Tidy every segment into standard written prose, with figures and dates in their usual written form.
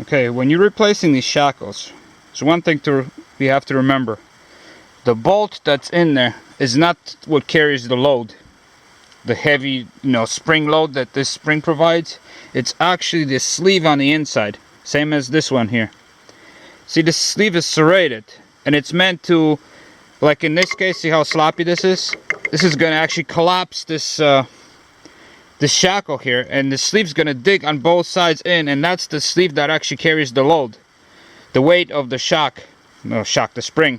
Okay, when you're replacing these shackles, there's one thing we have to remember. The bolt that's in there is not what carries the load. The heavy, spring load that this spring provides. It's actually the sleeve on the inside. Same as this one here. See, the sleeve is serrated. And it's meant to, like in this case, see how sloppy this is? This is going to actually collapse this shackle here, and the sleeve's gonna dig on both sides in, and that's the sleeve that actually carries the load, the weight of the the spring,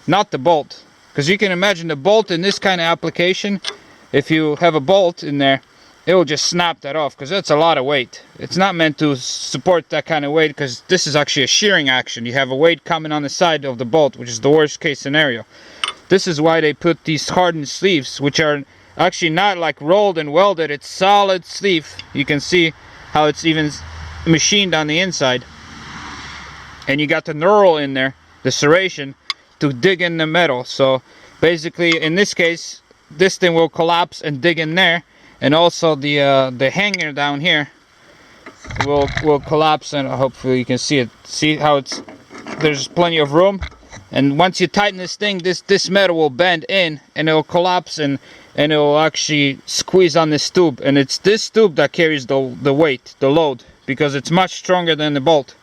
not the bolt. Because you can imagine the bolt in this kind of application, if you have a bolt in there, it will just snap that off, because that's a lot of weight. It's not meant to support that kind of weight, because this is actually a shearing action. You have a weight coming on the side of the bolt, which is the worst case scenario. This is why they put these hardened sleeves, which are actually not like rolled and welded. It's solid sleeve. You can see how it's even machined on the inside, and you got the knurl in there, the serration, to dig in the metal. So basically in this case, this thing will collapse and dig in there, and also the hanger down here will collapse, and hopefully you can see it. See how there's plenty of room, and once you tighten this thing, this metal will bend in and it will collapse, and it will actually squeeze on this tube, and it's this tube that carries the weight, the load, because it's much stronger than the bolt.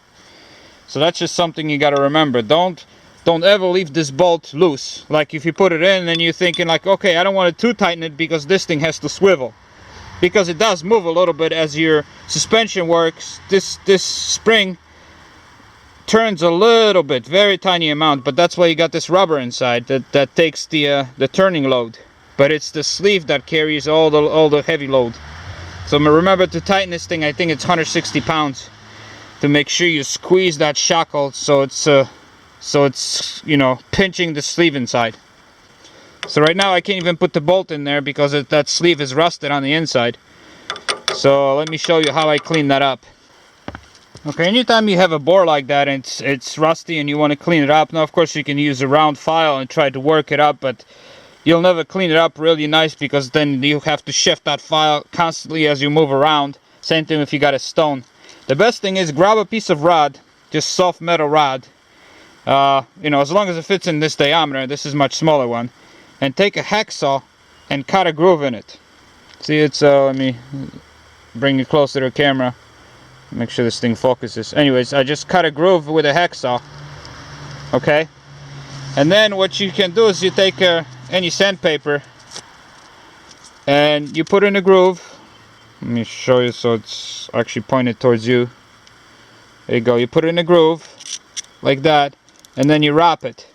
So that's just something you got to remember. Don't ever leave this bolt loose. Like if you put it in and you're thinking like, okay, I don't want to too tighten it because this thing has to swivel, because it does move a little bit as your suspension works. This spring turns a little bit, very tiny amount, but that's why you got this rubber inside that takes the turning load. But it's the sleeve that carries all the heavy load. So remember to tighten this thing. I think it's 160 pounds, to make sure you squeeze that shackle so it's pinching the sleeve inside. So right now I can't even put the bolt in there because that sleeve is rusted on the inside. So let me show you how I clean that up. Okay, anytime you have a bore like that and it's rusty and you want to clean it up, now of course you can use a round file and try to work it up, but you'll never clean it up really nice, because then you have to shift that file constantly as you move around. Same thing if you got a stone. The best thing is grab a piece of rod, just soft metal rod, as long as it fits in this diameter. This is a much smaller one, and take a hacksaw and cut a groove in it. See, it's let me bring it closer to the camera, make sure this thing focuses. Anyways, I just cut a groove with a hacksaw. Okay, and then what you can do is you take any sandpaper and you put in a groove. Let me show you so it's actually pointed towards you. There you go. You put it in a groove like that, and then you wrap it,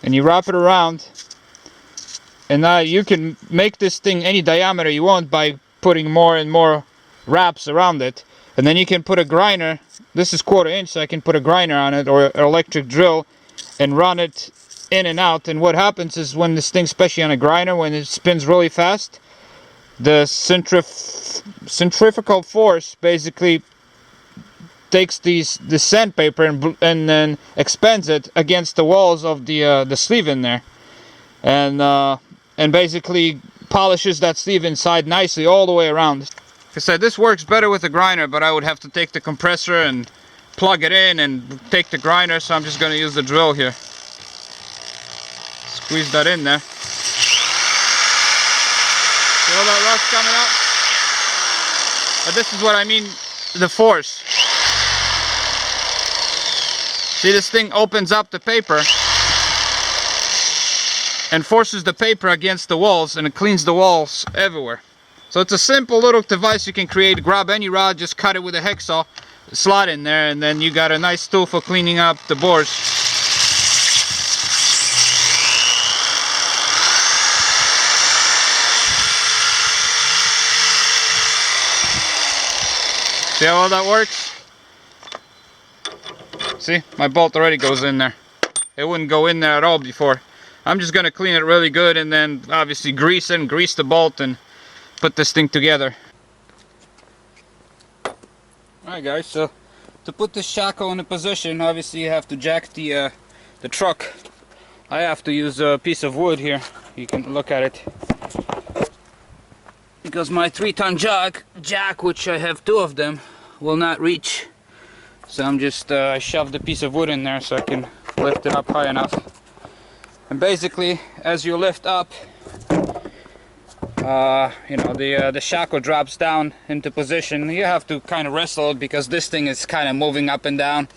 and you wrap it around, and now you can make this thing any diameter you want by putting more and more wraps around it. And then you can put a grinder. This is 1/4 inch, so I can put a grinder on it, or an electric drill, and run it in and out. And what happens is, when this thing, especially on a grinder, when it spins really fast, the centrifugal force basically takes the sandpaper and then expands it against the walls of the sleeve in there, and basically polishes that sleeve inside nicely all the way around. Like I said, this works better with a grinder, but I would have to take the compressor and plug it in and take the grinder, so I'm just going to use the drill here. Squeeze that in there. See all that rust coming out? But this is what I mean, the force. See, this thing opens up the paper and forces the paper against the walls, and it cleans the walls everywhere. So it's a simple little device you can create. Grab any rod, just cut it with a hacksaw, slot in there, and then you got a nice tool for cleaning up the bores. See how all that works? See, my bolt already goes in there. It wouldn't go in there at all before. I'm just gonna clean it really good, and then obviously grease the bolt, and put this thing together. Alright guys, so to put this shackle in a position, obviously you have to jack the truck. I have to use a piece of wood here. You can look at it, because my 3-ton jack, which I have 2 of them, will not reach So I'm just I shoved a piece of wood in there so I can lift it up high enough. And basically, as you lift up, you know, the shackle drops down into position. You have to kind of wrestle it because this thing is kind of moving up and down.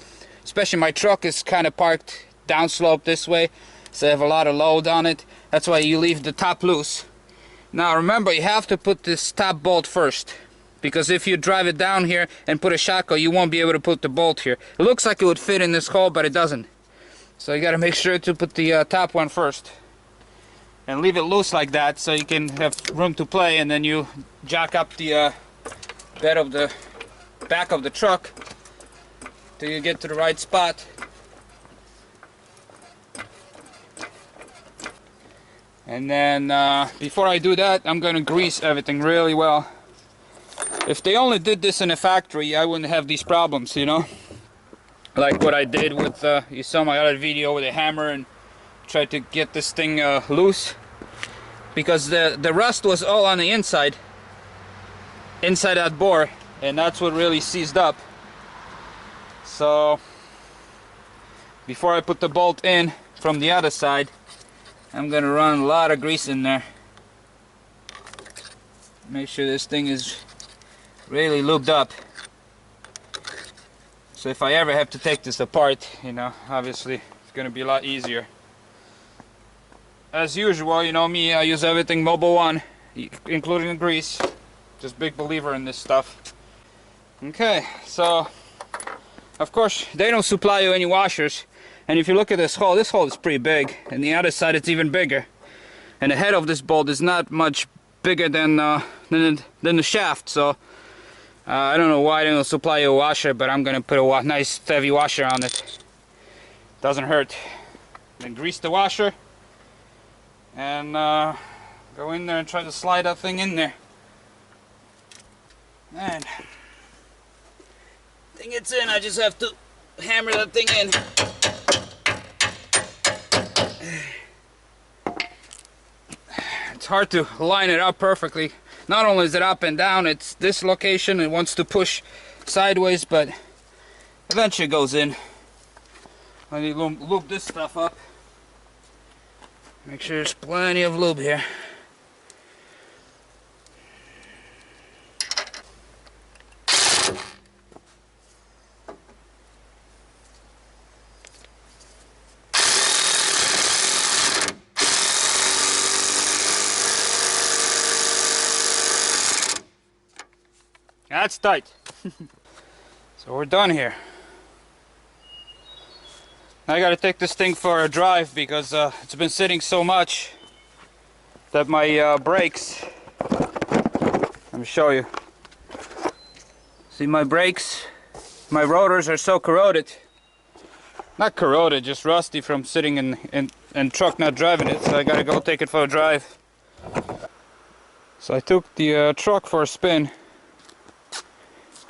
Especially my truck is kind of parked downslope this way, so I have a lot of load on it. That's why you leave the top loose. Now remember, you have to put this top bolt first, because if you drive it down here and put a shackle, you won't be able to put the bolt here. It looks like it would fit in this hole, but it doesn't. So you got to make sure to put the top one first and leave it loose like that, so you can have room to play, and then you jack up the bed of the back of the truck till you get to the right spot. And then before I do that, I'm gonna grease everything really well. If they only did this in a factory, I wouldn't have these problems, you know, like what I did with you saw my other video with a hammer and tried to get this thing loose, because the rust was all on the inside that bore, and that's what really seized up. So before I put the bolt in from the other side, I'm gonna run a lot of grease in there. Make sure this thing is really lubed up. So if I ever have to take this apart, you know, obviously it's gonna be a lot easier. As usual, you know me, I use everything Mobil 1, including the grease. Just big believer in this stuff. Okay, so of course they don't supply you any washers. And if you look at this hole is pretty big, and the other side it's even bigger. And the head of this bolt is not much bigger than the shaft, so I don't know why they don't supply you a washer, but I'm gonna put a nice heavy washer on it. Doesn't hurt. Then grease the washer and go in there and try to slide that thing in there. And thing it's in, I just have to hammer that thing in. It's hard to line it up perfectly. Not only is it up and down, it's this location, it wants to push sideways, but eventually it goes in. I need to lube this stuff up. Make sure there's plenty of lube here. That's tight. So we're done here. I gotta take this thing for a drive because it's been sitting so much that my brakes, let me show you. See my brakes, my rotors are so corroded. Not corroded, just rusty from sitting in truck not driving it, so I gotta go take it for a drive. So I took the truck for a spin.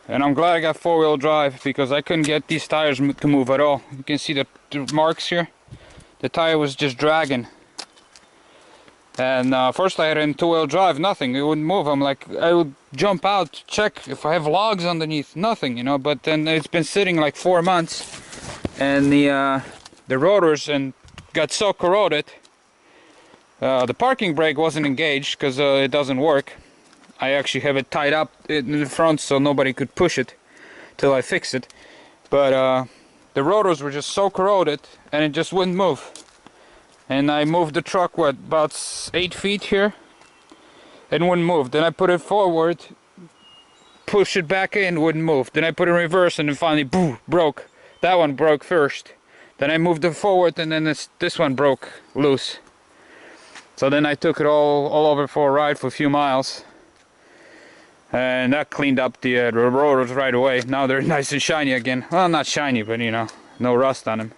And I'm glad I got four-wheel drive because I couldn't get these tires to move at all. You can see the marks here. The tire was just dragging. And first I had it in two-wheel drive, nothing. It wouldn't move. I'm like, I would jump out, check if I have logs underneath, nothing, you know. But then it's been sitting like 4 months, and the rotors got so corroded. The parking brake wasn't engaged because it doesn't work. I actually have it tied up in the front so nobody could push it till I fix it. But the rotors were just so corroded and it just wouldn't move. And I moved the truck, what, about 8 feet here? It wouldn't move. Then I put it forward, pushed it back in, wouldn't move. Then I put it in reverse and then finally, boom, broke. That one broke first. Then I moved it forward and then this one broke loose. So then I took it all over for a ride for a few miles. And that cleaned up the rotors right away. Now they're nice and shiny again. Well, not shiny, but you know, no rust on them.